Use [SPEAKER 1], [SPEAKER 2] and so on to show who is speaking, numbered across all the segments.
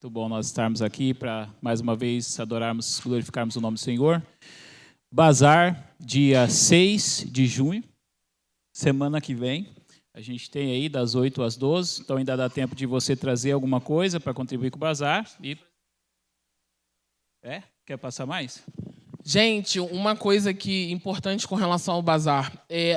[SPEAKER 1] Muito bom nós estarmos aqui para, mais uma vez, adorarmos, glorificarmos o nome do Senhor. Bazar, dia 6 de junho, semana que vem. A gente tem aí das 8 às 12, então ainda dá tempo de você trazer alguma coisa para contribuir com o bazar. Quer passar mais?
[SPEAKER 2] Gente, uma coisa que importante com relação ao bazar,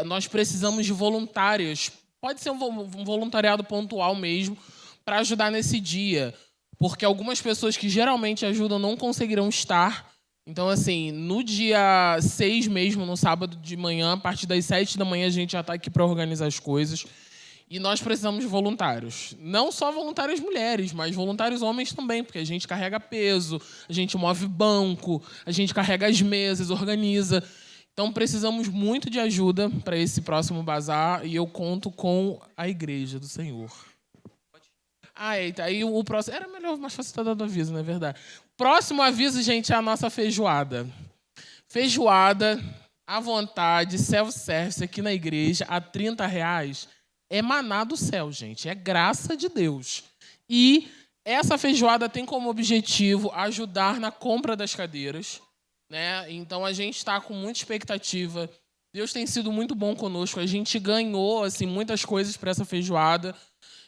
[SPEAKER 2] nós precisamos de voluntários. Pode ser um voluntariado pontual mesmo, para ajudar nesse dia. Porque algumas pessoas que geralmente ajudam não conseguirão estar. Então, assim, no dia 6 mesmo, no sábado de manhã, a partir das 7 da manhã, a gente já está aqui para organizar as coisas. E nós precisamos de voluntários. Não só voluntários mulheres, mas voluntários homens também, porque a gente carrega peso, a gente move banco, a gente carrega as mesas, organiza. Então, precisamos muito de ajuda para esse próximo bazar e eu conto com a Igreja do Senhor. Aí o próximo... Era melhor, mais fácil estar dando aviso, não é verdade? Próximo aviso, gente, é a nossa feijoada. Feijoada, à vontade, self-service aqui na igreja, a R$30. É maná do céu, gente. É graça de Deus. E essa feijoada tem como objetivo ajudar na compra das cadeiras, né? Então, a gente está com muita expectativa. Deus tem sido muito bom conosco. A gente ganhou assim, muitas coisas para essa feijoada.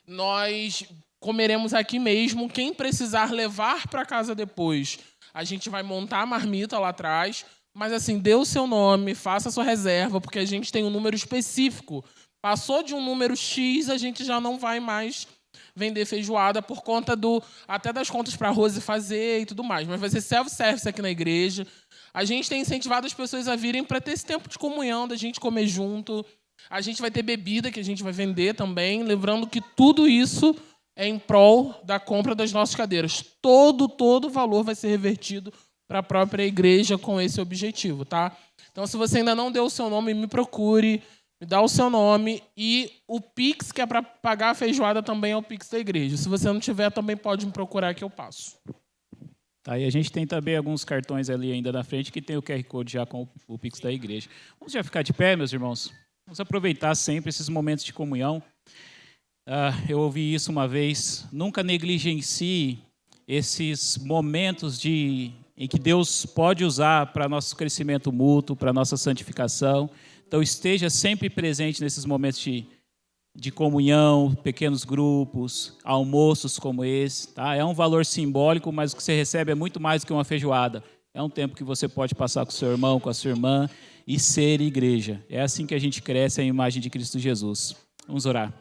[SPEAKER 2] Nós comeremos aqui mesmo. Quem precisar levar para casa depois, a gente vai montar a marmita lá atrás. Mas, assim, dê o seu nome, faça a sua reserva, porque a gente tem um número específico. Passou de um número X, a gente já não vai mais vender feijoada por conta até das contas para a Rose fazer e tudo mais. Mas vai ser self-service aqui na igreja. A gente tem incentivado as pessoas a virem para ter esse tempo de comunhão, da gente comer junto. A gente vai ter bebida que a gente vai vender também. Lembrando que tudo isso é em prol da compra das nossas cadeiras. Todo o valor vai ser revertido para a própria igreja com esse objetivo, tá? Então, se você ainda não deu o seu nome, me procure, me dá o seu nome. E o Pix, que é para pagar a feijoada, também é o Pix da igreja. Se você não tiver, também pode me procurar que eu passo.
[SPEAKER 1] Tá, e a gente tem também alguns cartões ali ainda na frente que tem o QR Code já com o Pix da igreja. Vamos já ficar de pé, meus irmãos? Vamos aproveitar sempre esses momentos de comunhão. Eu ouvi isso uma vez. Nunca negligencie esses momentos em que Deus pode usar para nosso crescimento mútuo, para nossa santificação. Então, esteja sempre presente nesses momentos de comunhão, pequenos grupos, almoços como esse. Tá? É um valor simbólico, mas o que você recebe é muito mais do que uma feijoada. É um tempo que você pode passar com o seu irmão, com a sua irmã e ser igreja. É assim que a gente cresce à imagem de Cristo Jesus. Vamos orar.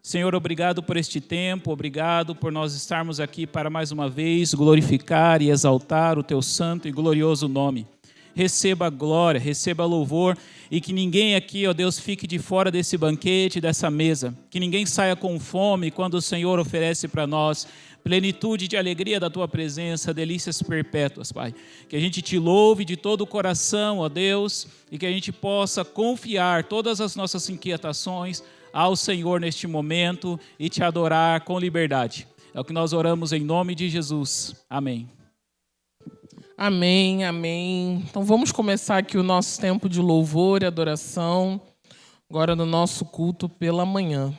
[SPEAKER 1] Senhor, obrigado por este tempo, obrigado por nós estarmos aqui para mais uma vez glorificar e exaltar o teu santo e glorioso nome. Receba a glória, receba louvor e que ninguém aqui, ó Deus, fique de fora desse banquete, dessa mesa. Que ninguém saia com fome quando o Senhor oferece para nós plenitude de alegria da tua presença, delícias perpétuas, Pai. Que a gente te louve de todo o coração, ó Deus, e que a gente possa confiar todas as nossas inquietações ao Senhor neste momento e te adorar com liberdade. É o que nós oramos em nome de Jesus. Amém.
[SPEAKER 2] Amém, amém. Então vamos começar aqui o nosso tempo de louvor e adoração, agora no nosso culto pela manhã.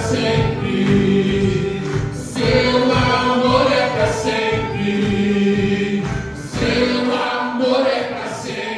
[SPEAKER 2] sempre. Seu amor é pra sempre. Seu amor é pra sempre.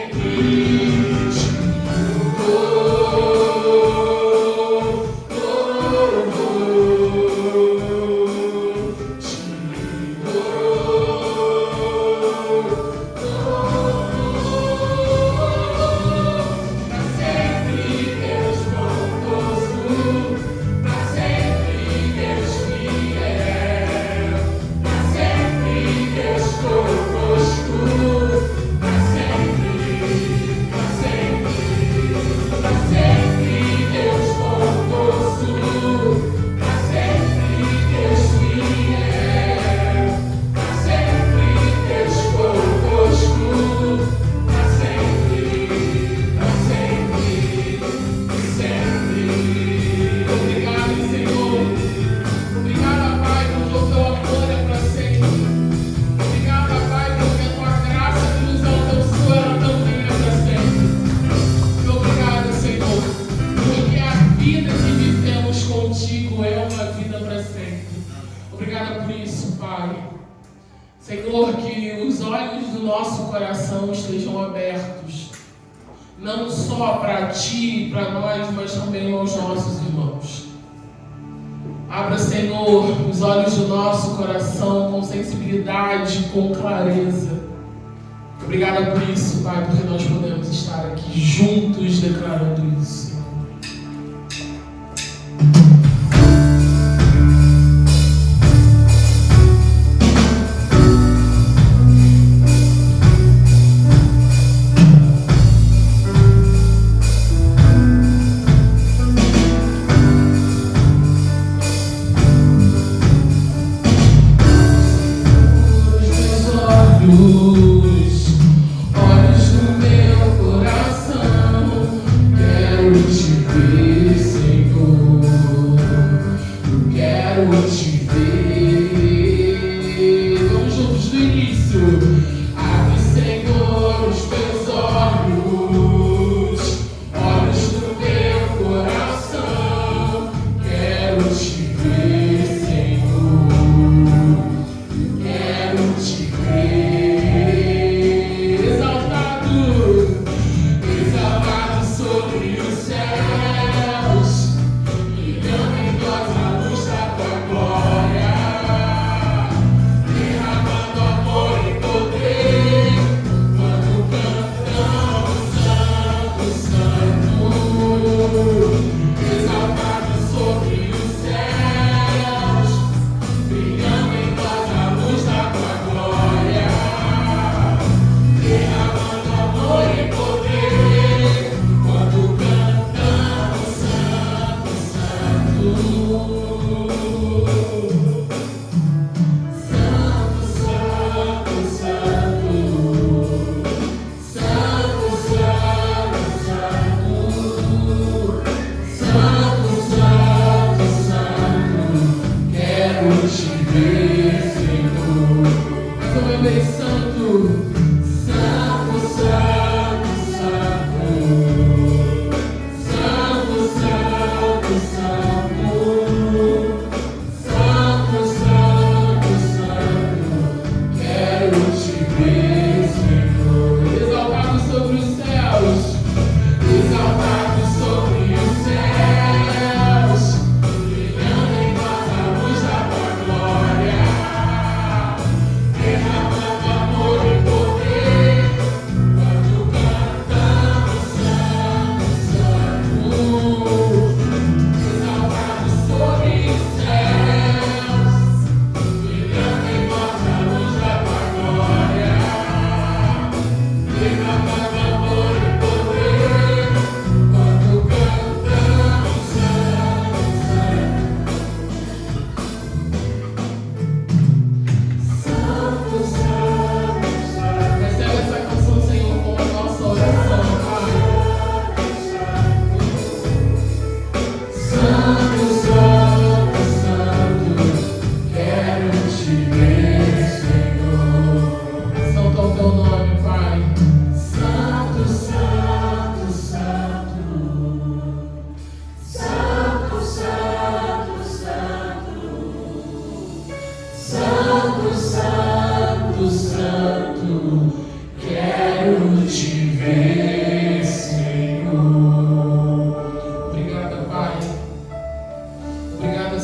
[SPEAKER 2] Senhor, que os olhos do nosso coração estejam abertos, não só para Ti e para nós, mas também aos nossos irmãos. Abra, Senhor, os olhos do nosso coração com sensibilidade, com clareza. Obrigada por isso, Pai, porque nós podemos estar aqui juntos declarando isso. Olhos do meu coração, quero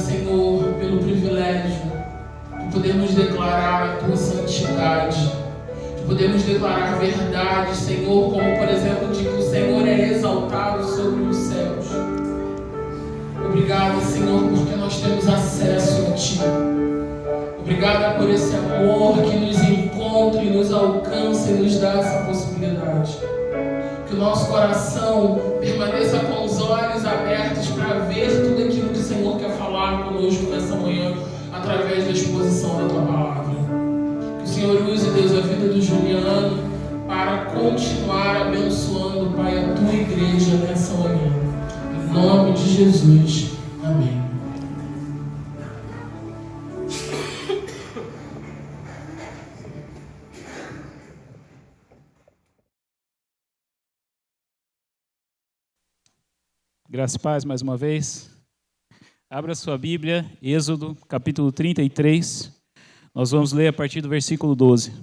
[SPEAKER 2] Senhor, pelo privilégio de podermos declarar a Tua santidade, de podermos declarar verdade, Senhor, como por exemplo de que o Senhor é exaltado sobre os céus. Obrigada, Senhor, porque nós temos acesso a Ti. Obrigada por esse amor que nos encontra e nos alcança e nos dá essa possibilidade. Que o nosso coração permaneça com os olhos abertos para ver tudo aquilo que o Senhor quer falar conosco nessa manhã, através da exposição da Tua palavra. Que o Senhor use, Deus, a vida do Juliano para continuar abençoando, Pai, a Tua igreja nessa manhã. Em nome de Jesus. Amém.
[SPEAKER 1] Graça e paz mais uma vez. Abra sua Bíblia, Êxodo, capítulo 33. Nós vamos ler a partir do versículo 12.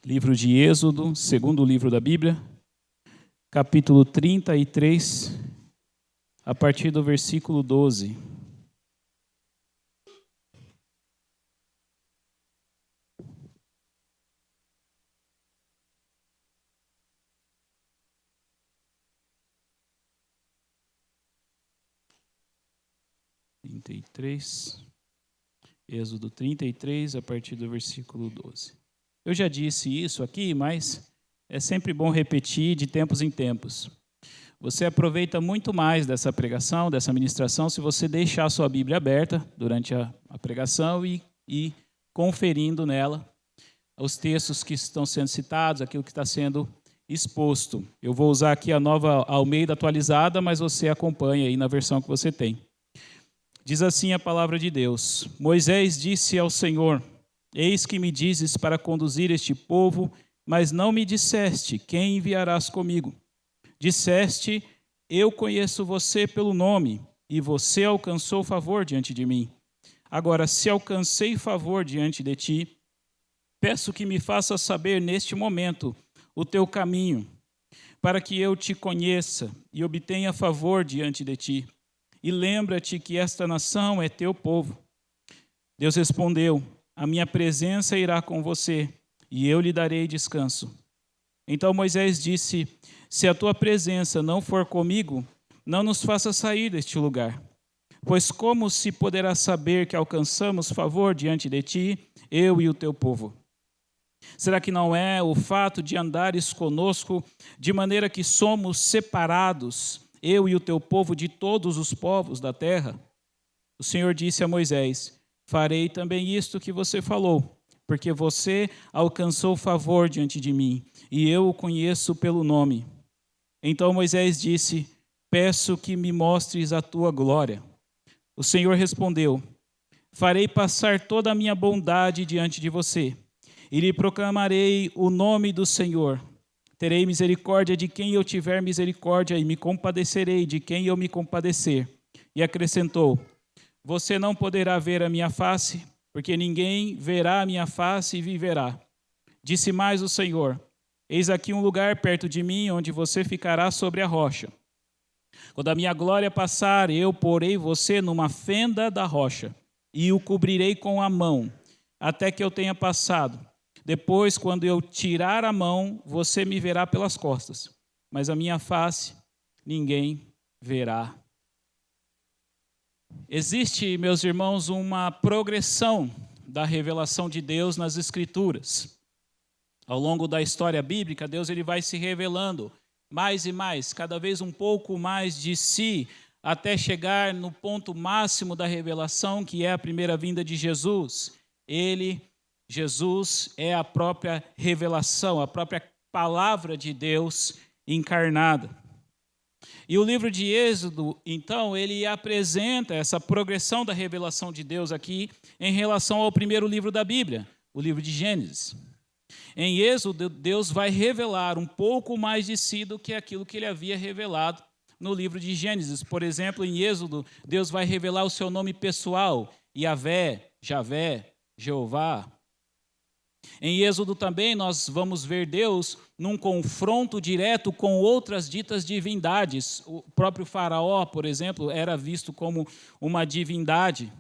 [SPEAKER 1] Livro de Êxodo, segundo livro da Bíblia, capítulo 33, a partir do versículo 12. Êxodo 33, a partir do versículo 12. Eu já disse isso aqui, mas é sempre bom repetir de tempos em tempos. Você aproveita muito mais dessa pregação, dessa ministração, se você deixar a sua Bíblia aberta durante a pregação e conferindo nela os textos que estão sendo citados, aquilo que está sendo exposto. Eu vou usar aqui a Nova Almeida atualizada, mas você acompanha aí na versão que você tem. Diz assim a palavra de Deus: Moisés disse ao Senhor: Eis que me dizes para conduzir este povo, mas não me disseste, quem enviarás comigo? Disseste, eu conheço você pelo nome, e você alcançou favor diante de mim. Agora, se alcancei favor diante de ti, peço que me faças saber neste momento o teu caminho, para que eu te conheça e obtenha favor diante de ti. E lembra-te que esta nação é teu povo. Deus respondeu: a minha presença irá com você, e eu lhe darei descanso. Então Moisés disse: se a tua presença não for comigo, não nos faça sair deste lugar. Pois como se poderá saber que alcançamos favor diante de ti, eu e o teu povo? Será que não é o fato de andares conosco, de maneira que somos separados, eu e o teu povo, de todos os povos da terra? O Senhor disse a Moisés: farei também isto que você falou, porque você alcançou favor diante de mim, e eu o conheço pelo nome. Então Moisés disse: peço que me mostres a tua glória. O Senhor respondeu: farei passar toda a minha bondade diante de você, e lhe proclamarei o nome do Senhor. Terei misericórdia de quem eu tiver misericórdia, e me compadecerei de quem eu me compadecer. E acrescentou: você não poderá ver a minha face, porque ninguém verá a minha face e viverá. Disse mais o Senhor: eis aqui um lugar perto de mim, onde você ficará sobre a rocha. Quando a minha glória passar, eu porei você numa fenda da rocha, e o cobrirei com a mão, até que eu tenha passado. Depois, quando eu tirar a mão, você me verá pelas costas, mas a minha face ninguém verá. Existe, meus irmãos, uma progressão da revelação de Deus nas Escrituras. Ao longo da história bíblica, Deus ele vai se revelando mais e mais, cada vez um pouco mais de si, até chegar no ponto máximo da revelação, que é a primeira vinda de Jesus. Jesus é a própria revelação, a própria palavra de Deus encarnada. E o livro de Êxodo, então, ele apresenta essa progressão da revelação de Deus aqui em relação ao primeiro livro da Bíblia, o livro de Gênesis. Em Êxodo, Deus vai revelar um pouco mais de si do que aquilo que ele havia revelado no livro de Gênesis. Por exemplo, em Êxodo, Deus vai revelar o seu nome pessoal, Yahvé, Javé, Jeová. Em Êxodo também nós vamos ver Deus num confronto direto com outras ditas divindades. O próprio Faraó, por exemplo, era visto como uma divindade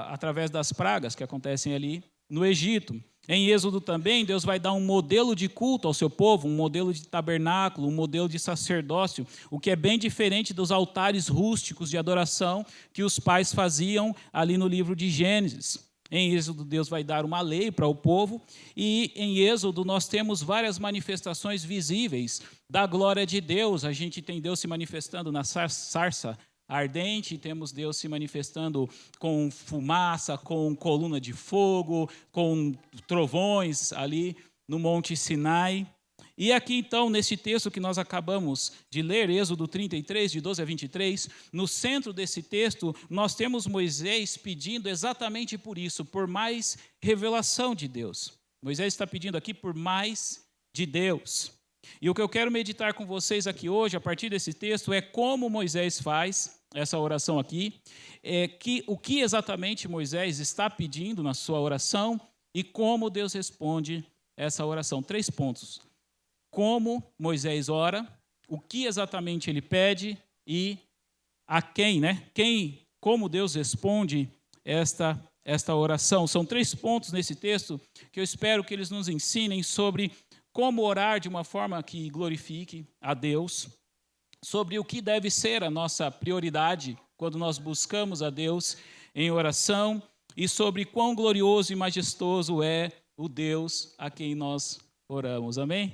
[SPEAKER 1] através das pragas que acontecem ali no Egito. Em Êxodo também, Deus vai dar um modelo de culto ao seu povo, um modelo de tabernáculo, um modelo de sacerdócio, o que é bem diferente dos altares rústicos de adoração que os pais faziam ali no livro de Gênesis. Em Êxodo, Deus vai dar uma lei para o povo, e em Êxodo nós temos várias manifestações visíveis da glória de Deus. A gente tem Deus se manifestando na sarça ardente, temos Deus se manifestando com fumaça, com coluna de fogo, com trovões ali no Monte Sinai. E aqui então, nesse texto que nós acabamos de ler, Êxodo 33, de 12 a 23, no centro desse texto, nós temos Moisés pedindo exatamente por isso, por mais revelação de Deus. Moisés está pedindo aqui por mais de Deus. E o que eu quero meditar com vocês aqui hoje, a partir desse texto, é como Moisés faz essa oração aqui, o que exatamente Moisés está pedindo na sua oração e como Deus responde essa oração. 3 pontos. Como Moisés ora, o que exatamente ele pede e a quem, como Deus responde esta oração. São 3 pontos nesse texto que eu espero que eles nos ensinem sobre como orar de uma forma que glorifique a Deus, sobre o que deve ser a nossa prioridade quando nós buscamos a Deus em oração e sobre quão glorioso e majestoso é o Deus a quem nós oramos. Amém?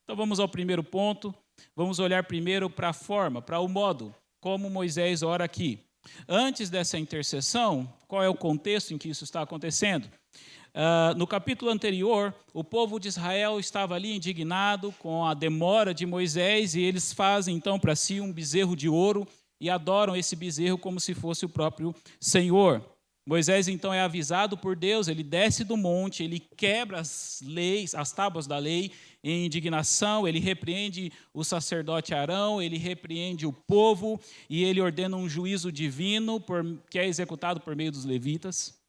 [SPEAKER 1] Então vamos ao primeiro ponto, vamos olhar primeiro para a forma, para o modo, como Moisés ora aqui. Antes dessa intercessão, qual é o contexto em que isso está acontecendo? No capítulo anterior, o povo de Israel estava ali indignado com a demora de Moisés e eles fazem então para si um bezerro de ouro e adoram esse bezerro como se fosse o próprio Senhor. Moisés então é avisado por Deus, ele desce do monte, ele quebra as tábuas da lei em indignação, ele repreende o sacerdote Arão, ele repreende o povo e ele ordena um juízo divino que é executado por meio dos levitas.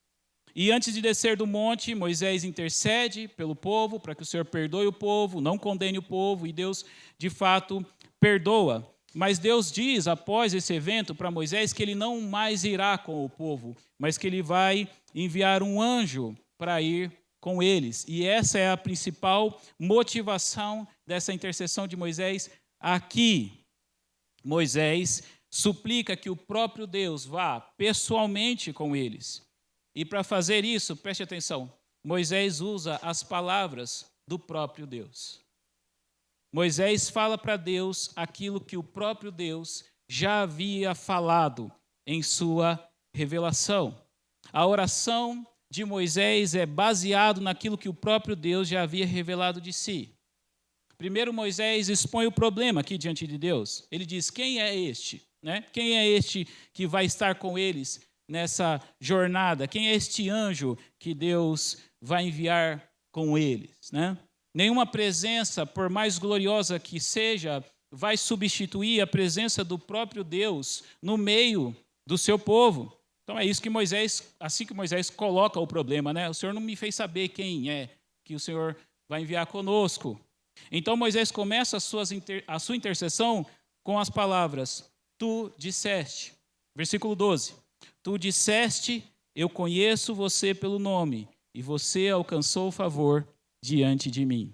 [SPEAKER 1] E antes de descer do monte, Moisés intercede pelo povo, para que o Senhor perdoe o povo, não condene o povo, e Deus, de fato, perdoa. Mas Deus diz, após esse evento, para Moisés, que ele não mais irá com o povo, mas que ele vai enviar um anjo para ir com eles. E essa é a principal motivação dessa intercessão de Moisés aqui. Moisés suplica que o próprio Deus vá pessoalmente com eles. E para fazer isso, preste atenção, Moisés usa as palavras do próprio Deus. Moisés fala para Deus aquilo que o próprio Deus já havia falado em sua revelação. A oração de Moisés é baseada naquilo que o próprio Deus já havia revelado de si. Primeiro, Moisés expõe o problema aqui diante de Deus. Ele diz, quem é este? Quem é este que vai estar com eles nessa jornada? Quem é este anjo que Deus vai enviar com eles? Nenhuma presença, por mais gloriosa que seja, vai substituir a presença do próprio Deus no meio do seu povo. Então é isso que assim que Moisés coloca o problema, O Senhor não me fez saber quem é que o Senhor vai enviar conosco. Então Moisés começa a sua intercessão com as palavras, tu disseste, versículo 12, tu disseste, eu conheço você pelo nome, e você alcançou o favor diante de mim.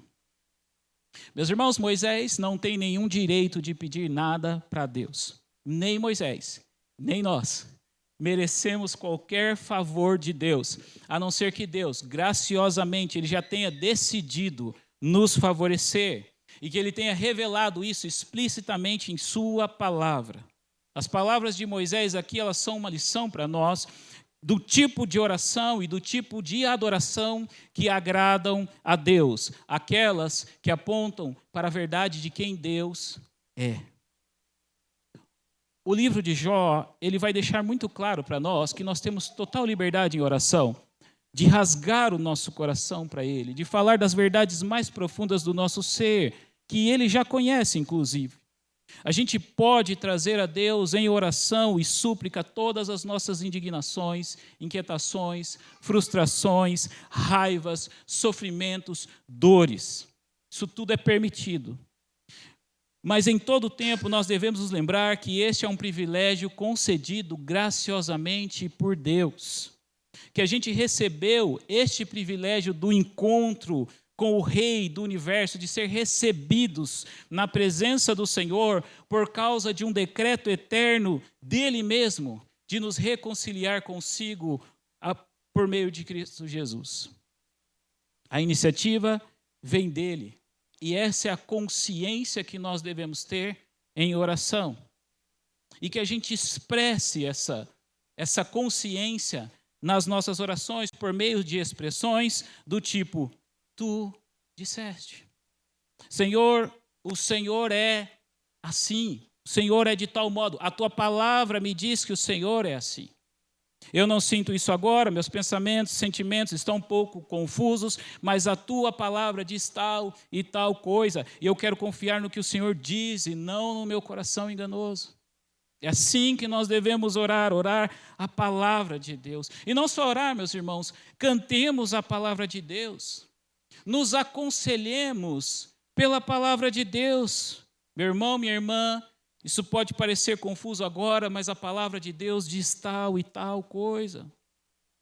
[SPEAKER 1] Meus irmãos, Moisés não tem nenhum direito de pedir nada para Deus. Nem Moisés, nem nós merecemos qualquer favor de Deus, a não ser que Deus, graciosamente, ele já tenha decidido nos favorecer e que ele tenha revelado isso explicitamente em sua palavra. As palavras de Moisés aqui, elas são uma lição para nós do tipo de oração e do tipo de adoração que agradam a Deus, aquelas que apontam para a verdade de quem Deus é. O livro de Jó, ele vai deixar muito claro para nós que nós temos total liberdade em oração, de rasgar o nosso coração para ele, de falar das verdades mais profundas do nosso ser, que ele já conhece, inclusive. A gente pode trazer a Deus em oração e súplica todas as nossas indignações, inquietações, frustrações, raivas, sofrimentos, dores. Isso tudo é permitido. Mas em todo tempo nós devemos nos lembrar que este é um privilégio concedido graciosamente por Deus. Que a gente recebeu este privilégio do encontro com o Rei do Universo, de ser recebidos na presença do Senhor por causa de um decreto eterno dele mesmo, de nos reconciliar consigo por meio de Cristo Jesus. A iniciativa vem dele, e essa é a consciência que nós devemos ter em oração. E que a gente expresse essa consciência nas nossas orações por meio de expressões do tipo: tu disseste. Senhor, o Senhor é assim. O Senhor é de tal modo. A tua palavra me diz que o Senhor é assim. Eu não sinto isso agora, meus pensamentos, sentimentos estão um pouco confusos, mas a tua palavra diz tal e tal coisa, e eu quero confiar no que o Senhor diz e não no meu coração enganoso. É assim que nós devemos orar a palavra de Deus. E não só orar, meus irmãos, cantemos a palavra de Deus. Nos aconselhemos pela palavra de Deus. Meu irmão, minha irmã, isso pode parecer confuso agora, mas a palavra de Deus diz tal e tal coisa.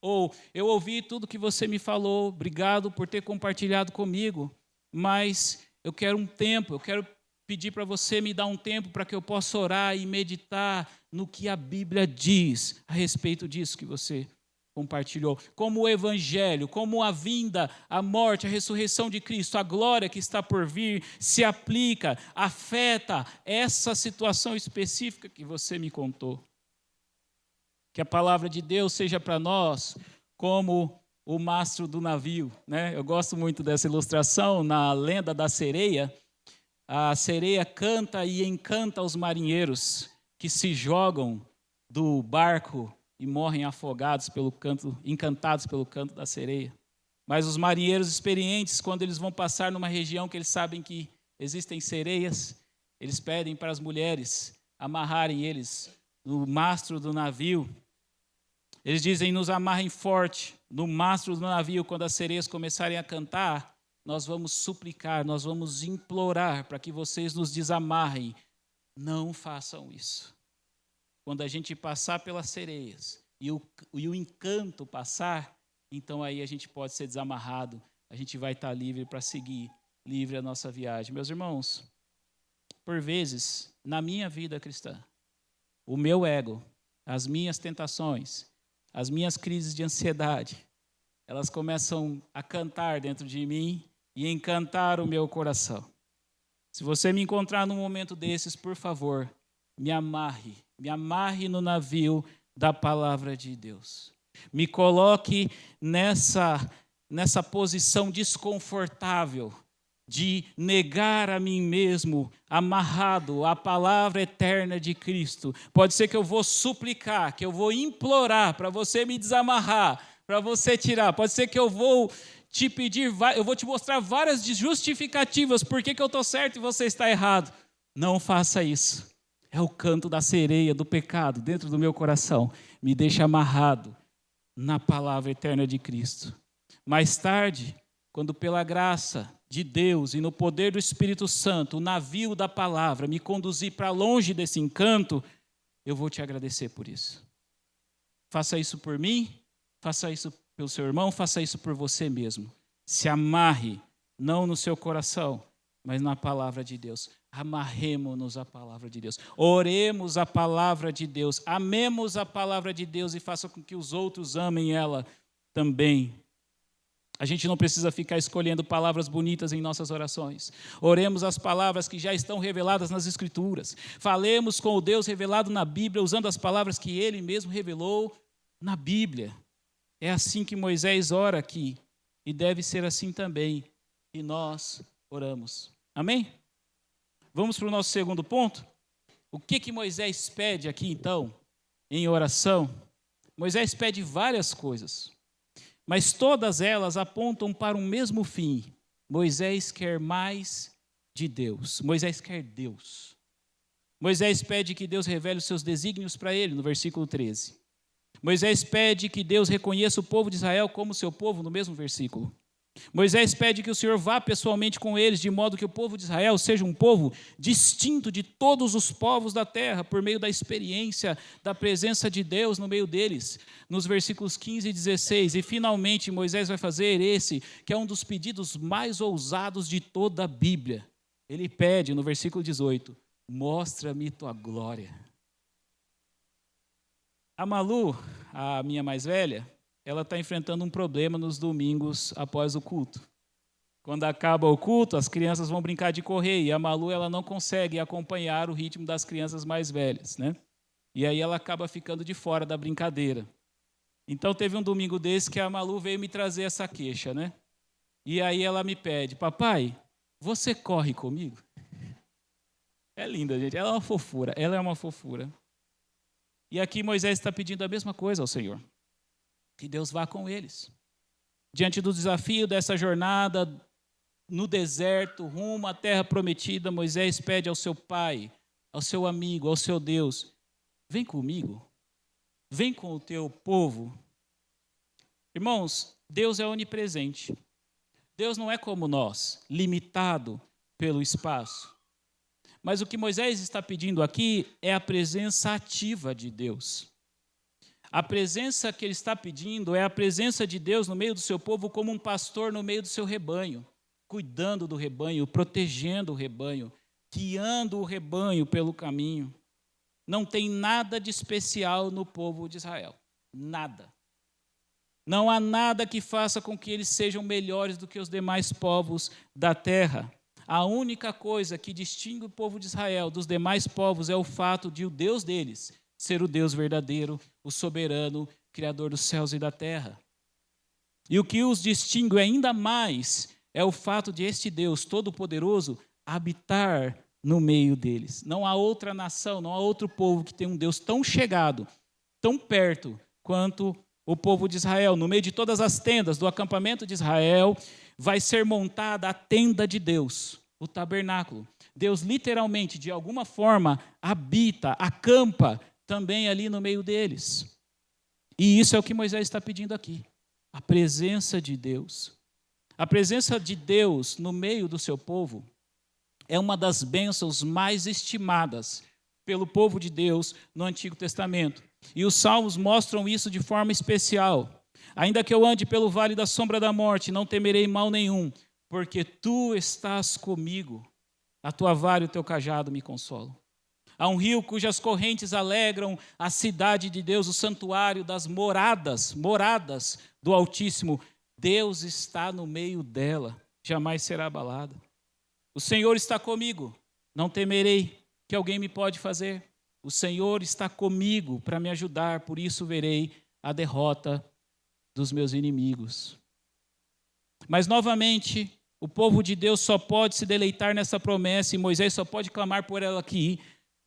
[SPEAKER 1] Ou, eu ouvi tudo que você me falou, obrigado por ter compartilhado comigo, mas eu quero um tempo, eu quero pedir para você me dar um tempo para que eu possa orar e meditar no que a Bíblia diz a respeito disso que você compartilhou. Como o Evangelho, como a vinda, a morte, a ressurreição de Cristo, a glória que está por vir, se aplica, afeta essa situação específica que você me contou. Que a palavra de Deus seja para nós como o mastro do navio, né? Eu gosto muito dessa ilustração na lenda da sereia. A sereia canta e encanta os marinheiros que se jogam do barco e morrem afogados encantados pelo canto da sereia. Mas os marinheiros experientes, quando eles vão passar numa região que eles sabem que existem sereias, eles pedem para as mulheres amarrarem eles no mastro do navio. Eles dizem: nos amarrem forte no mastro do navio. Quando as sereias começarem a cantar, nós vamos suplicar, nós vamos implorar para que vocês nos desamarrem. Não façam isso. Quando a gente passar pelas sereias e o encanto passar, então aí a gente pode ser desamarrado, a gente vai estar livre para seguir livre a nossa viagem. Meus irmãos, por vezes, na minha vida cristã, o meu ego, as minhas tentações, as minhas crises de ansiedade, elas começam a cantar dentro de mim e encantar o meu coração. Se você me encontrar num momento desses, por favor, me amarre no navio da palavra de Deus. Me coloque nessa posição desconfortável de negar a mim mesmo, amarrado à palavra eterna de Cristo. Pode ser que eu vou suplicar, que eu vou implorar para você me desamarrar, para você tirar. Pode ser que eu vou te pedir, eu vou te mostrar várias justificativas por que eu estou certo e você está errado. Não faça isso. É o canto da sereia, do pecado, dentro do meu coração. Me deixa amarrado na palavra eterna de Cristo. Mais tarde, quando pela graça de Deus e no poder do Espírito Santo, o navio da palavra me conduzir para longe desse encanto, eu vou te agradecer por isso. Faça isso por mim, faça isso pelo seu irmão, faça isso por você mesmo. Se amarre, não no seu coração, mas na palavra de Deus. Amarremos-nos à palavra de Deus. Oremos a palavra de Deus. Amemos a palavra de Deus e faça com que os outros amem ela também. A gente não precisa ficar escolhendo palavras bonitas em nossas orações. Oremos as palavras que já estão reveladas nas Escrituras. Falemos com o Deus revelado na Bíblia, usando as palavras que Ele mesmo revelou na Bíblia. É assim que Moisés ora aqui. E deve ser assim também que nós oramos. Amém? Vamos para o nosso segundo ponto. O que Moisés pede aqui, então, em oração? Moisés pede várias coisas, mas todas elas apontam para um mesmo fim. Moisés quer mais de Deus. Moisés quer Deus. Moisés pede que Deus revele os seus desígnios para ele, no versículo 13. Moisés pede que Deus reconheça o povo de Israel como seu povo, no mesmo versículo. Moisés pede que o Senhor vá pessoalmente com eles, de modo que o povo de Israel seja um povo distinto de todos os povos da terra, por meio da experiência da presença de Deus no meio deles, nos versículos 15 e 16. E finalmente Moisés vai fazer esse, que é um dos pedidos mais ousados de toda a Bíblia. Ele pede, no versículo 18, mostra-me tua glória. A Malu, a minha mais velha, ela está enfrentando um problema nos domingos após o culto. Quando acaba o culto, as crianças vão brincar de correr, e a Malu ela não consegue acompanhar o ritmo das crianças mais velhas, né? E aí ela acaba ficando de fora da brincadeira. Então teve um domingo desse que a Malu veio me trazer essa queixa, né? E aí ela me pede, papai, você corre comigo? É linda, gente, ela é uma fofura. E aqui Moisés está pedindo a mesma coisa ao Senhor. Que Deus vá com eles. Diante do desafio dessa jornada no deserto, rumo à terra prometida, Moisés pede ao seu pai, ao seu amigo, ao seu Deus, vem comigo, vem com o teu povo. Irmãos, Deus é onipresente. Deus não é como nós, limitado pelo espaço. Mas o que Moisés está pedindo aqui é a presença ativa de Deus. A presença que ele está pedindo é a presença de Deus no meio do seu povo como um pastor no meio do seu rebanho, cuidando do rebanho, protegendo o rebanho, guiando o rebanho pelo caminho. Não tem nada de especial no povo de Israel, nada. Não há nada que faça com que eles sejam melhores do que os demais povos da terra. A única coisa que distingue o povo de Israel dos demais povos é o fato de o Deus deles ser o Deus verdadeiro, o soberano, criador dos céus e da terra. E o que os distingue ainda mais é o fato de este Deus todo-poderoso habitar no meio deles. Não há outra nação, não há outro povo que tenha um Deus tão chegado, tão perto, quanto o povo de Israel. No meio de todas as tendas do acampamento de Israel, vai ser montada a tenda de Deus, o tabernáculo. Deus literalmente, de alguma forma, habita, acampa também ali no meio deles. E isso é o que Moisés está pedindo aqui. A presença de Deus. A presença de Deus no meio do seu povo é uma das bênçãos mais estimadas pelo povo de Deus no Antigo Testamento. E os Salmos mostram isso de forma especial. Ainda que eu ande pelo vale da sombra da morte, não temerei mal nenhum, porque tu estás comigo. A tua vara e o teu cajado me consolam. Há um rio cujas correntes alegram a cidade de Deus, o santuário das moradas do Altíssimo. Deus está no meio dela, jamais será abalada. O Senhor está comigo, não temerei que alguém me pode fazer. O Senhor está comigo para me ajudar, por isso verei a derrota dos meus inimigos. Mas, novamente, o povo de Deus só pode se deleitar nessa promessa, e Moisés só pode clamar por ela aqui,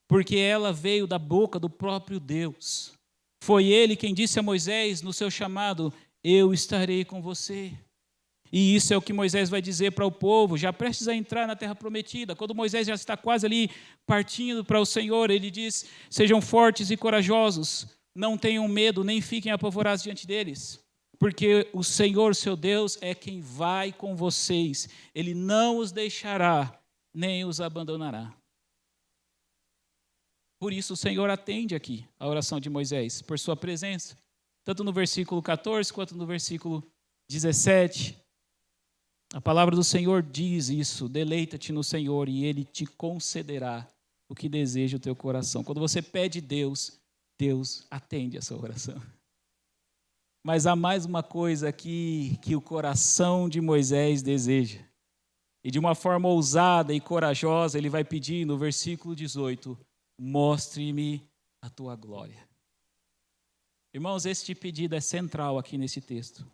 [SPEAKER 1] porque ela veio da boca do próprio Deus. Foi ele quem disse a Moisés no seu chamado, eu estarei com você. E isso é o que Moisés vai dizer para o povo, já prestes a entrar na terra prometida. Quando Moisés já está quase ali partindo para o Senhor, ele diz, sejam fortes e corajosos, não tenham medo, nem fiquem apavorados diante deles. Porque o Senhor, seu Deus, é quem vai com vocês. Ele não os deixará, nem os abandonará. Por isso o Senhor atende aqui a oração de Moisés, por sua presença. Tanto no versículo 14, quanto no versículo 17. A palavra do Senhor diz isso, deleita-te no Senhor e Ele te concederá o que deseja o teu coração. Quando você pede Deus, Deus atende a sua oração. Mas há mais uma coisa aqui que o coração de Moisés deseja. E de uma forma ousada e corajosa, ele vai pedir no versículo 18, mostre-me a tua glória. Irmãos, este pedido é central aqui nesse texto.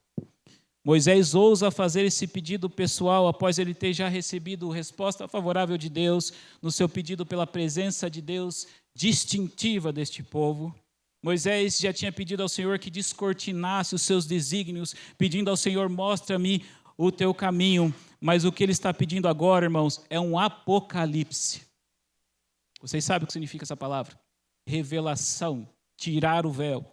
[SPEAKER 1] Moisés ousa fazer esse pedido pessoal após ele ter já recebido resposta favorável de Deus no seu pedido pela presença de Deus distintiva deste povo. Moisés já tinha pedido ao Senhor que descortinasse os seus desígnios, pedindo ao Senhor, mostra-me o teu caminho. Mas o que ele está pedindo agora, irmãos, é um apocalipse. Vocês sabem o que significa essa palavra? Revelação, tirar o véu.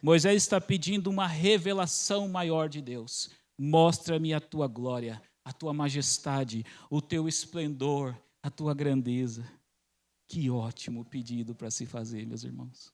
[SPEAKER 1] Moisés está pedindo uma revelação maior de Deus. Mostra-me a tua glória, a tua majestade, o teu esplendor, a tua grandeza. Que ótimo pedido para se fazer, meus irmãos.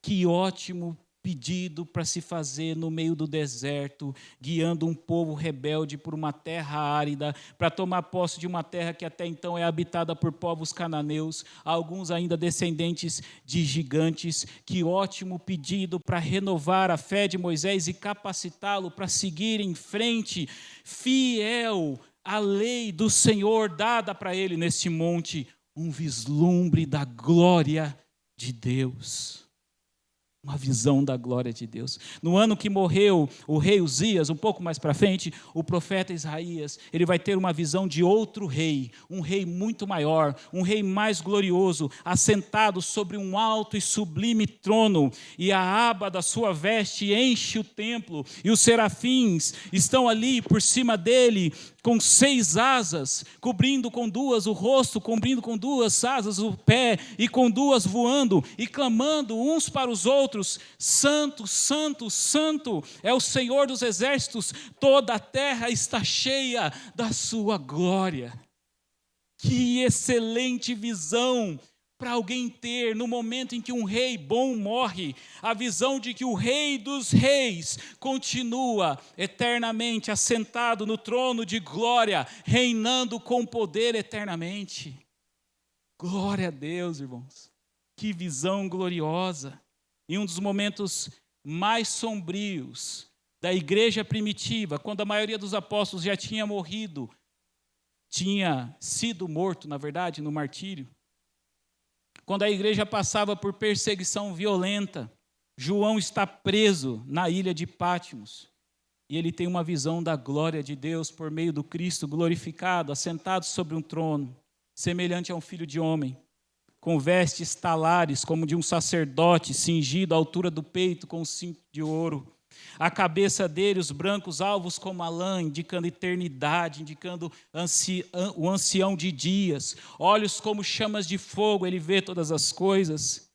[SPEAKER 1] Que ótimo pedido para se fazer no meio do deserto, guiando um povo rebelde por uma terra árida, para tomar posse de uma terra que até então é habitada por povos cananeus, alguns ainda descendentes de gigantes. Que ótimo pedido para renovar a fé de Moisés e capacitá-lo para seguir em frente, fiel à lei do Senhor dada para ele neste monte, um vislumbre da glória de Deus. Uma visão da glória de Deus. No ano que morreu o rei Uzias, um pouco mais para frente, o profeta Isaías, ele vai ter uma visão de outro rei, um rei muito maior, um rei mais glorioso, assentado sobre um alto e sublime trono, e a aba da sua veste enche o templo, e os serafins estão ali por cima dele, com 6 asas, cobrindo com 2 o rosto, cobrindo com 2 asas o pé, e com 2 voando, e clamando uns para os outros: Santo, Santo, Santo é o Senhor dos exércitos, toda a terra está cheia da sua glória. Que excelente visão para alguém ter no momento em que um rei bom morre, a visão de que o Rei dos Reis continua eternamente assentado no trono de glória, reinando com poder eternamente. Glória a Deus, irmãos. Que visão gloriosa. Em um dos momentos mais sombrios da igreja primitiva, quando a maioria dos apóstolos já tinha morrido, tinha sido morto, na verdade, no martírio. Quando a igreja passava por perseguição violenta, João está preso na ilha de Patmos. E ele tem uma visão da glória de Deus por meio do Cristo glorificado, assentado sobre um trono, semelhante a um filho de homem, com vestes talares, como de um sacerdote, cingido à altura do peito com um cinto de ouro. A cabeça dele, os brancos alvos como a lã, indicando eternidade, indicando o ancião de dias. Olhos como chamas de fogo, ele vê todas as coisas.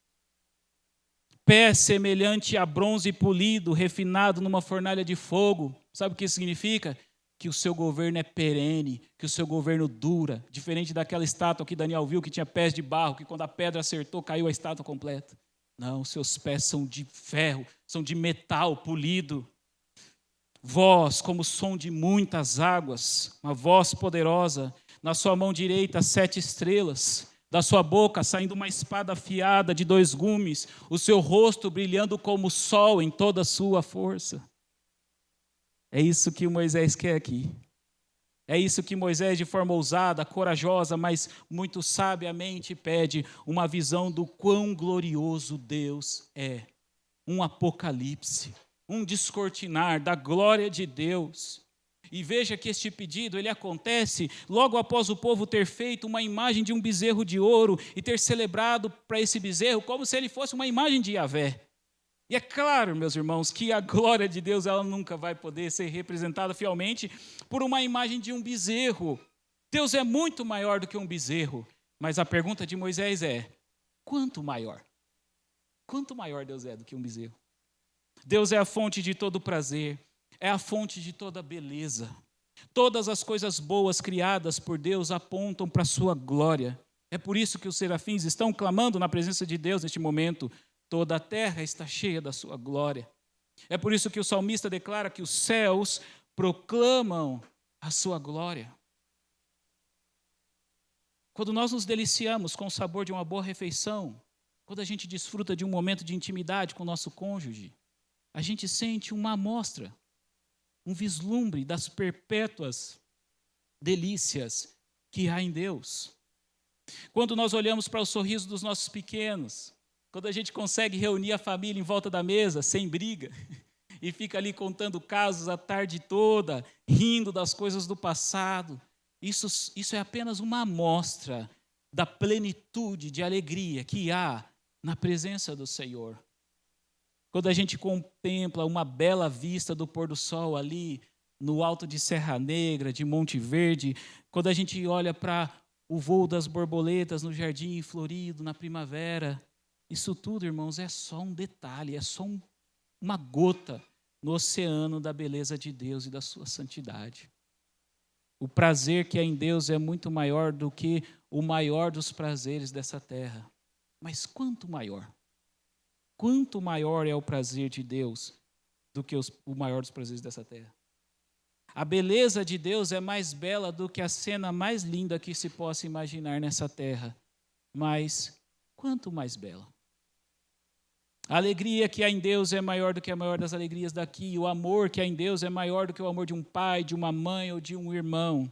[SPEAKER 1] Pé semelhante a bronze polido, refinado numa fornalha de fogo. Sabe o que isso significa? Que o seu governo é perene, que o seu governo dura. Diferente daquela estátua que Daniel viu, que tinha pés de barro, que quando a pedra acertou, caiu a estátua completa. Não, seus pés são de ferro, são de metal polido. Voz como som de muitas águas, uma voz poderosa. Na sua mão direita, 7 estrelas. Da sua boca saindo uma espada afiada de 2 gumes. O seu rosto brilhando como o sol em toda a sua força. É isso que Moisés quer aqui. É isso que Moisés, de forma ousada, corajosa, mas muito sabiamente pede, uma visão do quão glorioso Deus é. Um apocalipse, um descortinar da glória de Deus. E veja que este pedido, ele acontece logo após o povo ter feito uma imagem de um bezerro de ouro e ter celebrado para esse bezerro como se ele fosse uma imagem de Yahvé. E é claro, meus irmãos, que a glória de Deus ela nunca vai poder ser representada fielmente por uma imagem de um bezerro. Deus é muito maior do que um bezerro. Mas a pergunta de Moisés é: quanto maior? Quanto maior Deus é do que um bezerro? Deus é a fonte de todo prazer, é a fonte de toda beleza. Todas as coisas boas criadas por Deus apontam para a sua glória. É por isso que os serafins estão clamando na presença de Deus neste momento. Toda a terra está cheia da sua glória. É por isso que o salmista declara que os céus proclamam a sua glória. Quando nós nos deliciamos com o sabor de uma boa refeição, quando a gente desfruta de um momento de intimidade com o nosso cônjuge, a gente sente uma amostra, um vislumbre das perpétuas delícias que há em Deus. Quando nós olhamos para o sorriso dos nossos pequenos, quando a gente consegue reunir a família em volta da mesa, sem briga, e fica ali contando casos a tarde toda, rindo das coisas do passado, isso é apenas uma amostra da plenitude de alegria que há na presença do Senhor. Quando a gente contempla uma bela vista do pôr do sol ali, no alto de Serra Negra, de Monte Verde, quando a gente olha para o voo das borboletas no jardim florido, na primavera. Isso tudo, irmãos, é só um detalhe, é só uma gota no oceano da beleza de Deus e da sua santidade. O prazer que há em Deus é muito maior do que o maior dos prazeres dessa terra. Mas quanto maior? Quanto maior é o prazer de Deus do que o maior dos prazeres dessa terra? A beleza de Deus é mais bela do que a cena mais linda que se possa imaginar nessa terra. Mas quanto mais bela? A alegria que há em Deus é maior do que a maior das alegrias daqui. O amor que há em Deus é maior do que o amor de um pai, de uma mãe ou de um irmão.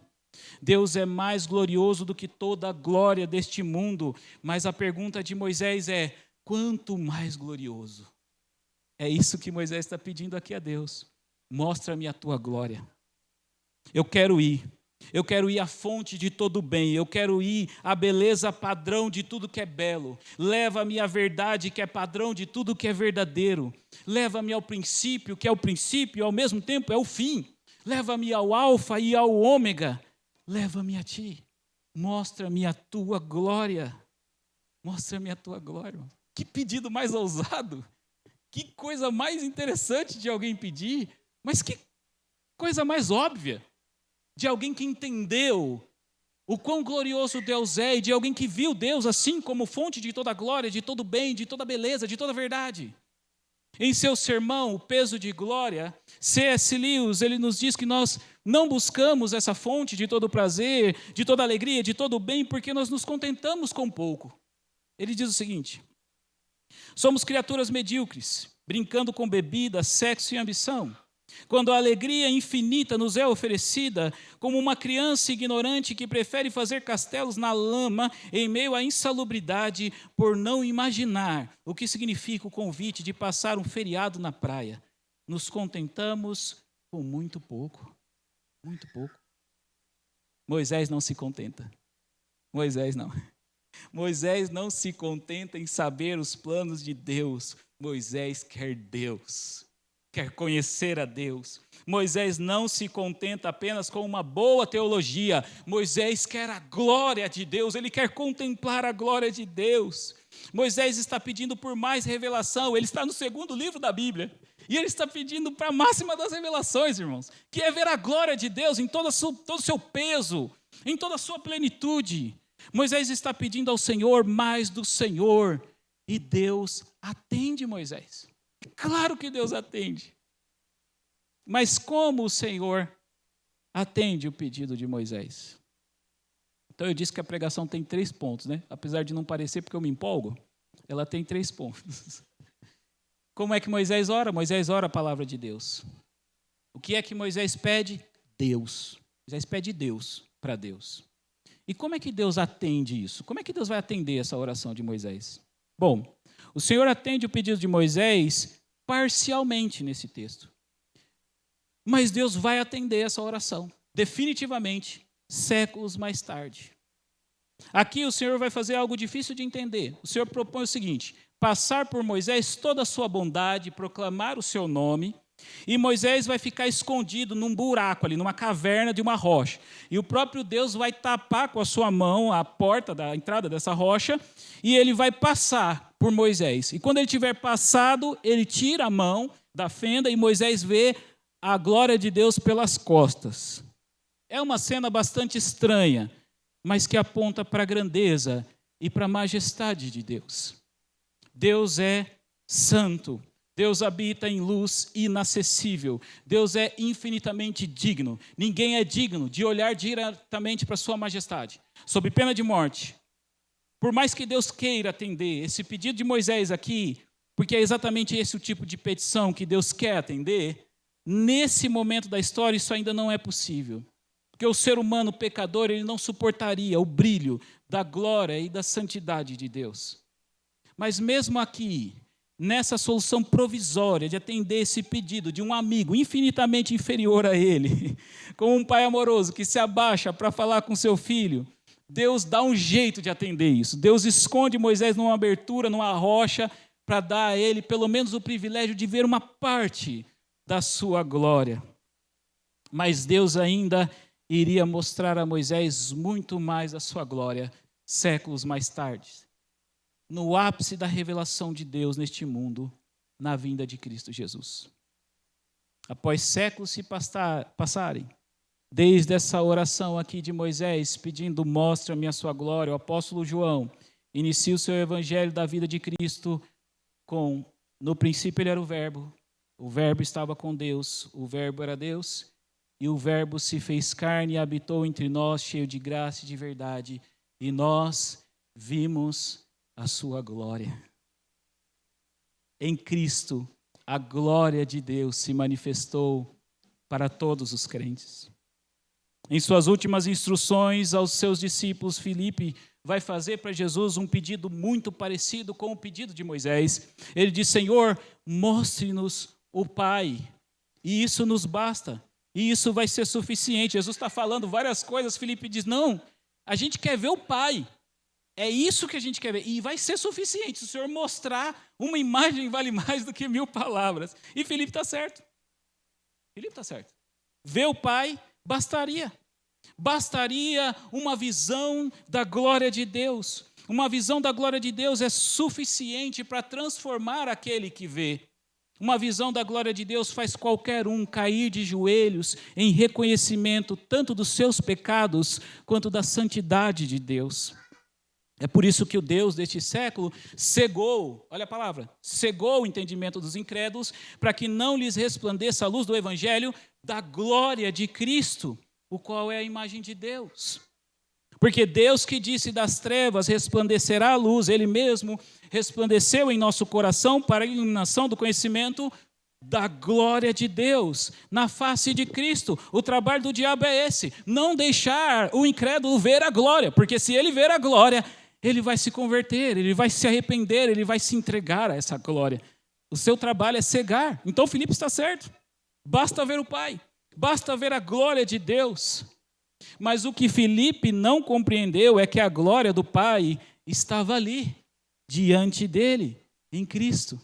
[SPEAKER 1] Deus é mais glorioso do que toda a glória deste mundo. Mas a pergunta de Moisés é: quanto mais glorioso? É isso que Moisés está pedindo aqui a Deus. Mostra-me a tua glória. Eu quero ir à fonte de todo bem, eu quero ir à beleza padrão de tudo que é belo. Leva-me à verdade que é padrão de tudo que é verdadeiro. Leva-me ao princípio, que é o princípio e ao mesmo tempo é o fim. Leva-me ao alfa e ao ômega. Leva-me a ti. Mostra-me a tua glória. Mostra-me a tua glória. Que pedido mais ousado. Que coisa mais interessante de alguém pedir. Mas que coisa mais óbvia. De alguém que entendeu o quão glorioso Deus é e de alguém que viu Deus assim como fonte de toda glória, de todo bem, de toda beleza, de toda verdade. Em seu sermão, O Peso de Glória, C.S. Lewis, ele nos diz que nós não buscamos essa fonte de todo prazer, de toda alegria, de todo bem, porque nós nos contentamos com pouco. Ele diz o seguinte: somos criaturas medíocres, brincando com bebida, sexo e ambição. Quando a alegria infinita nos é oferecida, como uma criança ignorante que prefere fazer castelos na lama em meio à insalubridade por não imaginar o que significa o convite de passar um feriado na praia, nos contentamos com muito pouco. Muito pouco. Moisés não se contenta. Moisés não se contenta em saber os planos de Deus. Moisés quer Deus. Quer conhecer a Deus. Moisés não se contenta apenas com uma boa teologia. Moisés quer a glória de Deus, ele quer contemplar a glória de Deus. Moisés está pedindo por mais revelação, ele está no 2º livro da Bíblia. E ele está pedindo para a máxima das revelações, irmãos, que é ver a glória de Deus em todo o seu peso, em toda a sua plenitude. Moisés está pedindo ao Senhor mais do Senhor. E Deus atende Moisés. Claro que Deus atende. Mas como o Senhor atende o pedido de Moisés? Então eu disse que a pregação tem 3 pontos, né? Apesar de não parecer porque eu me empolgo, ela tem 3 pontos. Como é que Moisés ora? Moisés ora a palavra de Deus. O que é que Moisés pede? Deus. Moisés pede Deus para Deus. E como é que Deus atende isso? Como é que Deus vai atender essa oração de Moisés? Bom, o Senhor atende o pedido de Moisés parcialmente nesse texto. Mas Deus vai atender essa oração, definitivamente, séculos mais tarde. Aqui o Senhor vai fazer algo difícil de entender. O Senhor propõe o seguinte: passar por Moisés toda a sua bondade, proclamar o seu nome, e Moisés vai ficar escondido num buraco ali, numa caverna de uma rocha. E o próprio Deus vai tapar com a sua mão a porta da entrada dessa rocha, e ele vai passar por Moisés. E quando ele tiver passado, ele tira a mão da fenda e Moisés vê a glória de Deus pelas costas. É uma cena bastante estranha, mas que aponta para a grandeza e para a majestade de Deus. Deus é santo. Deus habita em luz inacessível. Deus é infinitamente digno. Ninguém é digno de olhar diretamente para a sua majestade, sob pena de morte. Por mais que Deus queira atender esse pedido de Moisés aqui, porque é exatamente esse o tipo de petição que Deus quer atender, nesse momento da história isso ainda não é possível. Porque o ser humano pecador, ele não suportaria o brilho da glória e da santidade de Deus. Mas mesmo aqui, nessa solução provisória de atender esse pedido de um amigo infinitamente inferior a ele, como um pai amoroso que se abaixa para falar com seu filho, Deus dá um jeito de atender isso. Deus esconde Moisés numa abertura, numa rocha, para dar a ele pelo menos o privilégio de ver uma parte da sua glória. Mas Deus ainda iria mostrar a Moisés muito mais a sua glória séculos mais tarde, no ápice da revelação de Deus neste mundo, na vinda de Cristo Jesus. Após séculos se passarem, desde essa oração aqui de Moisés, pedindo, mostra-me a sua glória, o apóstolo João inicia o seu evangelho da vida de Cristo com, no princípio ele era o verbo estava com Deus, o verbo era Deus, e o verbo se fez carne e habitou entre nós, cheio de graça e de verdade, e nós vimos a sua glória. Em Cristo, a glória de Deus se manifestou para todos os crentes. Em suas últimas instruções aos seus discípulos, Filipe vai fazer para Jesus um pedido muito parecido com o pedido de Moisés. Ele diz, Senhor, mostre-nos o Pai, e isso nos basta, e isso vai ser suficiente. Jesus está falando várias coisas, Filipe diz, não, a gente quer ver o Pai, é isso que a gente quer ver, e vai ser suficiente. Se o Senhor mostrar, uma imagem vale mais do que 1000 palavras. E Filipe está certo. Ver o Pai bastaria. Bastaria uma visão da glória de Deus. Uma visão da glória de Deus é suficiente para transformar aquele que vê. Uma visão da glória de Deus faz qualquer um cair de joelhos em reconhecimento tanto dos seus pecados quanto da santidade de Deus. É por isso que o Deus deste século cegou, olha a palavra, cegou o entendimento dos incrédulos para que não lhes resplandeça a luz do evangelho da glória de Cristo, o qual é a imagem de Deus. Porque Deus que disse das trevas resplandecerá a luz, Ele mesmo resplandeceu em nosso coração para a iluminação do conhecimento da glória de Deus, na face de Cristo. O trabalho do diabo é esse, não deixar o incrédulo ver a glória, porque se ele ver a glória, ele vai se converter, ele vai se arrepender, ele vai se entregar a essa glória. O seu trabalho é cegar. Então Filipe está certo, basta ver o Pai, basta ver a glória de Deus. Mas o que Filipe não compreendeu é que a glória do Pai estava ali, diante dele, em Cristo.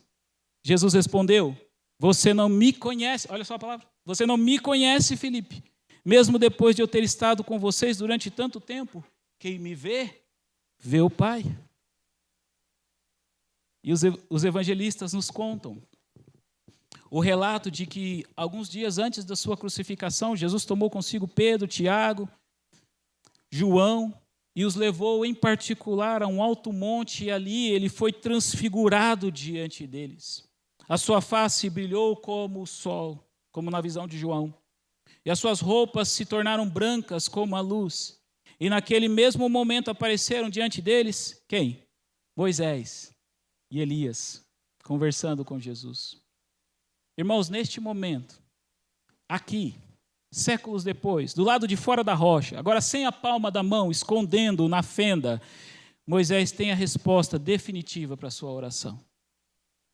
[SPEAKER 1] Jesus respondeu, você não me conhece, olha só a palavra, você não me conhece, Filipe, mesmo depois de eu ter estado com vocês durante tanto tempo, quem me vê, vê o Pai. E os evangelistas nos contam o relato de que, alguns dias antes da sua crucificação, Jesus tomou consigo Pedro, Tiago, João, e os levou em particular a um alto monte, e ali ele foi transfigurado diante deles. A sua face brilhou como o sol, como na visão de João, e as suas roupas se tornaram brancas como a luz. E naquele mesmo momento apareceram diante deles, quem? Moisés e Elias, conversando com Jesus. Irmãos, neste momento, aqui, séculos depois, do lado de fora da rocha, agora sem a palma da mão, escondendo na fenda, Moisés tem a resposta definitiva para a sua oração.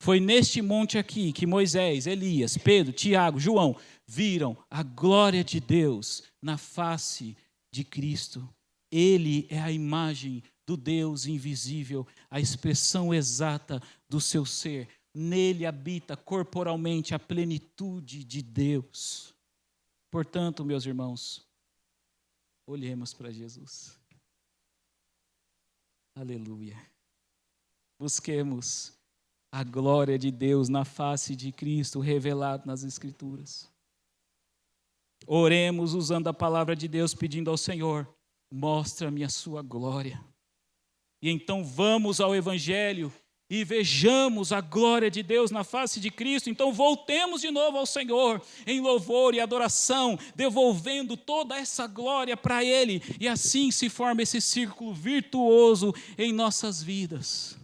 [SPEAKER 1] Foi neste monte aqui que Moisés, Elias, Pedro, Tiago, João viram a glória de Deus na face de Cristo. Ele é a imagem do Deus invisível, a expressão exata do seu ser. Nele habita corporalmente a plenitude de Deus. Portanto, meus irmãos, olhemos para Jesus. Aleluia. Busquemos a glória de Deus na face de Cristo revelado nas Escrituras. Oremos usando a palavra de Deus, pedindo ao Senhor, mostra-me a sua glória. E então vamos ao Evangelho e vejamos a glória de Deus na face de Cristo. Então voltemos de novo ao Senhor em louvor e adoração, devolvendo toda essa glória para Ele. E assim se forma esse círculo virtuoso em nossas vidas.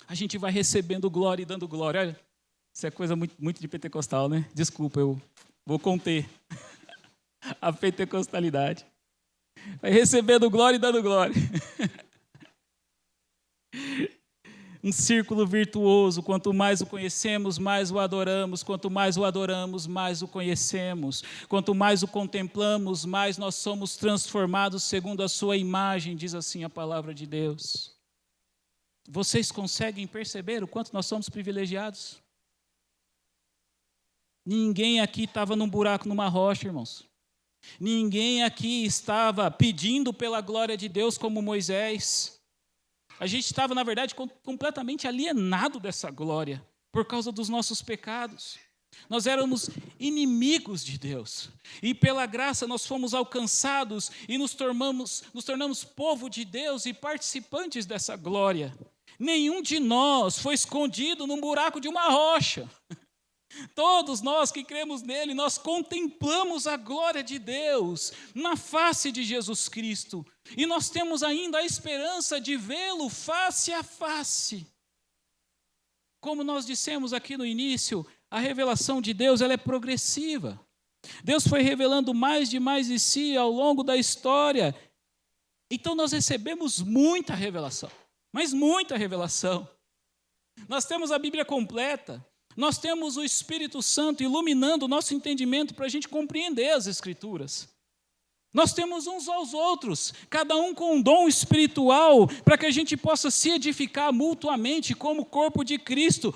[SPEAKER 1] A gente vai recebendo glória e dando glória. Olha, isso é coisa muito de pentecostal, né? Desculpa, eu vou conter a pentecostalidade. Vai recebendo glória e dando glória. Um círculo virtuoso, quanto mais o conhecemos, mais o adoramos. Quanto mais o adoramos, mais o conhecemos. Quanto mais o contemplamos, mais nós somos transformados segundo a sua imagem, diz assim a palavra de Deus. Vocês conseguem perceber o quanto nós somos privilegiados? Ninguém aqui estava num buraco, numa rocha, irmãos. Ninguém aqui estava pedindo pela glória de Deus como Moisés. A gente estava, na verdade, completamente alienado dessa glória por causa dos nossos pecados. Nós éramos inimigos de Deus. E pela graça nós fomos alcançados e nos tornamos povo de Deus e participantes dessa glória. Nenhum de nós foi escondido num buraco de uma rocha. Todos nós que cremos nele, nós contemplamos a glória de Deus na face de Jesus Cristo. E nós temos ainda a esperança de vê-lo face a face. Como nós dissemos aqui no início, a revelação de Deus ela é progressiva. Deus foi revelando mais de si ao longo da história. Então nós recebemos muita revelação, mas muita revelação. Nós temos a Bíblia completa. Nós temos o Espírito Santo iluminando o nosso entendimento para a gente compreender as Escrituras. Nós temos uns aos outros, cada um com um dom espiritual, para que a gente possa se edificar mutuamente como corpo de Cristo.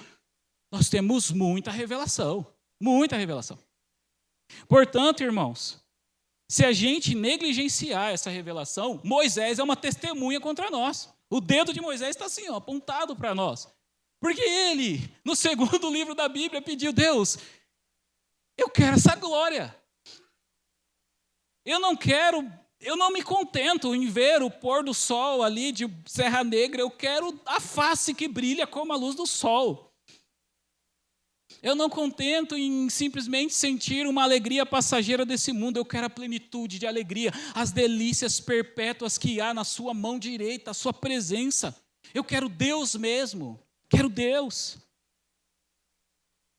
[SPEAKER 1] Nós temos muita revelação, muita revelação. Portanto, irmãos, se a gente negligenciar essa revelação, Moisés é uma testemunha contra nós. O dedo de Moisés está assim, ó, apontado para nós. Porque ele, no segundo livro da Bíblia, pediu: Deus, eu quero essa glória. Eu não me contento em ver o pôr do sol ali de Serra Negra, eu quero a face que brilha como a luz do sol. Eu não contento em simplesmente sentir uma alegria passageira desse mundo, eu quero a plenitude de alegria, as delícias perpétuas que há na sua mão direita, a sua presença. Eu quero Deus mesmo. Quero Deus.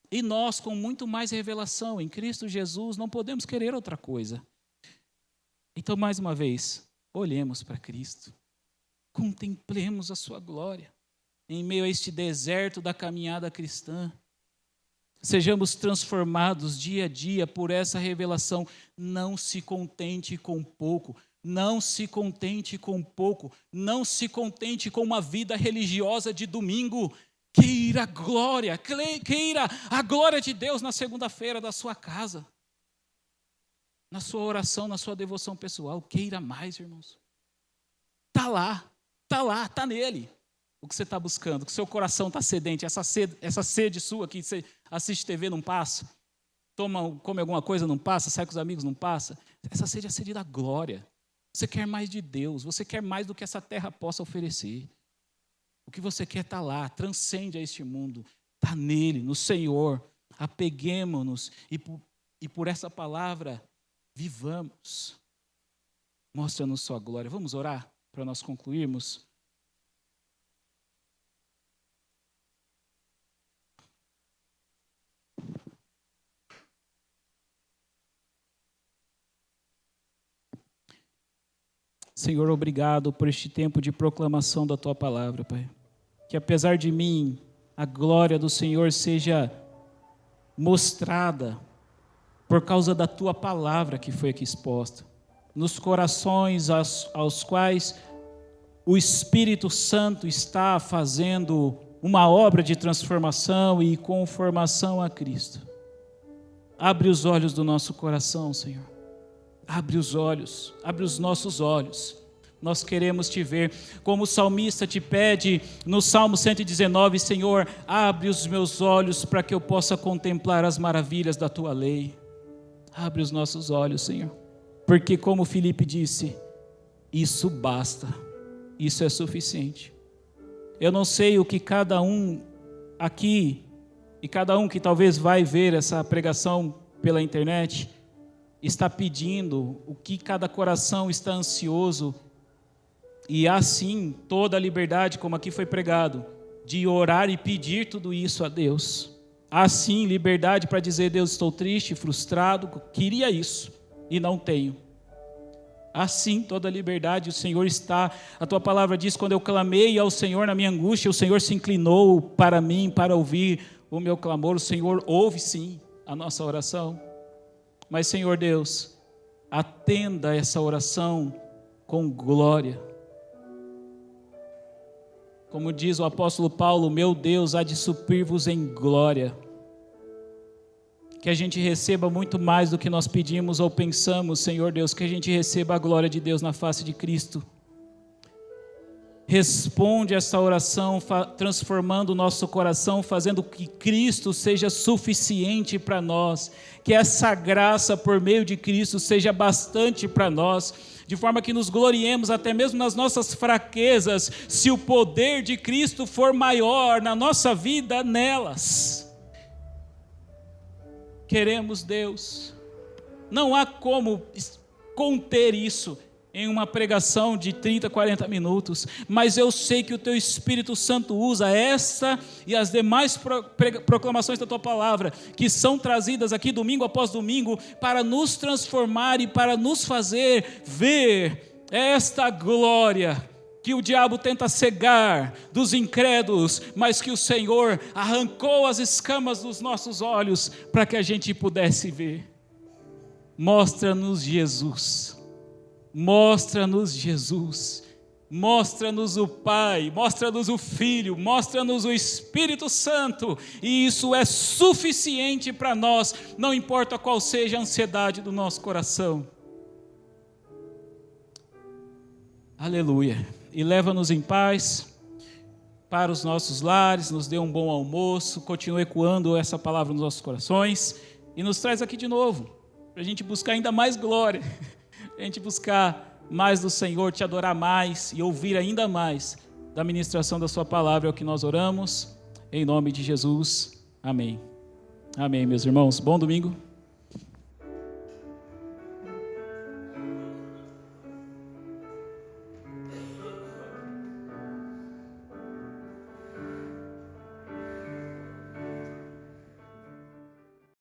[SPEAKER 1] E nós, com muito mais revelação em Cristo Jesus, não podemos querer outra coisa. Então, mais uma vez, olhemos para Cristo. Contemplemos a sua glória. Em meio a este deserto da caminhada cristã. Sejamos transformados dia a dia por essa revelação. Não se contente com pouco. Não se contente com pouco, não se contente com uma vida religiosa de domingo. Queira a glória de Deus na segunda-feira da sua casa. Na sua oração, na sua devoção pessoal. Queira mais, irmãos. Está lá, está nele. O que você está buscando, que o seu coração está sedente, essa sede sua que você assiste TV não passa, come alguma coisa não passa, sai com os amigos não passa. Essa sede é a sede da glória. Você quer mais de Deus, você quer mais do que essa terra possa oferecer. O que você quer está lá, transcende a este mundo, está nele, no Senhor. Apeguemo-nos e por essa palavra vivamos. Mostra-nos sua glória. Vamos orar para nós concluirmos? Senhor, obrigado por este tempo de proclamação da Tua palavra, Pai. Que apesar de mim, a glória do Senhor seja mostrada por causa da Tua palavra que foi aqui exposta. Nos corações aos quais o Espírito Santo está fazendo uma obra de transformação e conformação a Cristo. Abre os olhos do nosso coração, Senhor. Abre os olhos, abre os nossos olhos. Nós queremos te ver, como o salmista te pede no Salmo 119, Senhor, abre os meus olhos para que eu possa contemplar as maravilhas da tua lei. Abre os nossos olhos, Senhor, porque como Filipe disse, isso basta, isso é suficiente. Eu não sei o que cada um aqui, e cada um que talvez vai ver essa pregação pela internet, está pedindo, o que cada coração está ansioso, e há sim toda a liberdade, como aqui foi pregado, de orar e pedir tudo isso a Deus. Há sim liberdade para dizer: Deus, estou triste, frustrado, queria isso e não tenho. Há sim toda a liberdade, o Senhor está, a tua palavra diz, quando eu clamei ao Senhor na minha angústia, o Senhor se inclinou para mim, para ouvir o meu clamor. O Senhor ouve sim a nossa oração. Mas, Senhor Deus, atenda essa oração com glória. Como diz o apóstolo Paulo, meu Deus há de suprir-vos em glória. que a gente receba muito mais do que nós pedimos ou pensamos, Senhor Deus, que a gente receba a glória de Deus na face de Cristo. Responde essa oração, transformando o nosso coração, fazendo que Cristo seja suficiente para nós, que essa graça por meio de Cristo seja bastante para nós, de forma que nos gloriemos até mesmo nas nossas fraquezas, se o poder de Cristo for maior na nossa vida, nelas. Queremos, Deus, não há como conter isso em uma pregação de 30, 40 minutos, mas eu sei que o Teu Espírito Santo usa esta e as demais proclamações da Tua Palavra, que são trazidas aqui domingo após domingo, para nos transformar e para nos fazer ver esta glória que o diabo tenta cegar dos incrédulos, mas que o Senhor arrancou as escamas dos nossos olhos para que a gente pudesse ver. Mostra-nos Jesus. Mostra-nos Jesus, mostra-nos o Pai, mostra-nos o Filho, mostra-nos o Espírito Santo, e isso é suficiente para nós, não importa qual seja a ansiedade do nosso coração. Aleluia. E leva-nos em paz para os nossos lares, nos dê um bom almoço, continue ecoando essa palavra nos nossos corações, e nos traz aqui de novo, para a gente buscar ainda mais glória, a gente buscar mais do Senhor, te adorar mais e ouvir ainda mais da ministração da sua palavra, é o que nós oramos, em nome de Jesus, amém. Amém, meus irmãos, bom domingo.